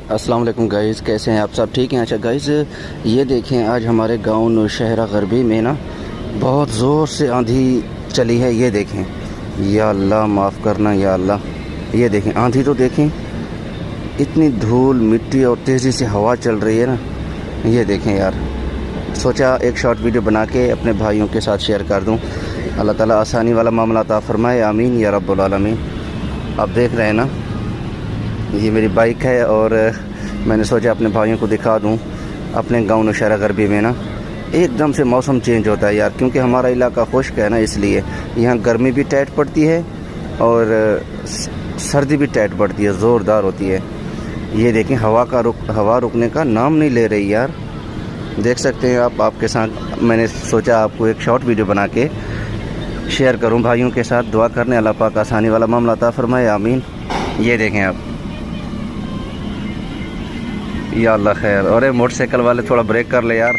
السلام علیکم گائز، کیسے ہیں آپ سب؟ ٹھیک ہیں؟ اچھا گائز، یہ دیکھیں آج ہمارے گاؤں نوشہرہ غربی میں نا بہت زور سے آندھی چلی ہے۔ یہ دیکھیں، یا اللہ معاف کرنا یا اللہ۔ یہ دیکھیں آندھی تو دیکھیں، اتنی دھول مٹی اور تیزی سے ہوا چل رہی ہے نا۔ یہ دیکھیں یار، سوچا ایک شارٹ ویڈیو بنا کے اپنے بھائیوں کے ساتھ شیئر کر دوں۔ اللہ تعالیٰ آسانی والا معاملہ عطا فرمائے، آمین یا رب العالمین۔ آپ دیکھ رہے ہیں نا، یہ میری بائک ہے اور میں نے سوچا اپنے بھائیوں کو دکھا دوں۔ اپنے گاؤں نوشہرہ غربی میں نا ایک دم سے موسم چینج ہوتا ہے یار، کیونکہ ہمارا علاقہ خشک ہے نا، اس لیے یہاں گرمی بھی ٹائٹ پڑتی ہے اور سردی بھی ٹائٹ پڑتی ہے، زوردار ہوتی ہے۔ یہ دیکھیں ہوا رکنے کا نام نہیں لے رہی یار، دیکھ سکتے ہیں آپ کے ساتھ میں نے سوچا آپ کو ایک شارٹ ویڈیو بنا کے شیئر کروں بھائیوں کے ساتھ۔ دعا کرنے اللہ پاک آسانی والا معاملہ عطا فرمائے، آمین۔ یہ دیکھیں آپ، یا اللہ خیر۔ اور موٹر سائیکل والے تھوڑا بریک کر لے یار۔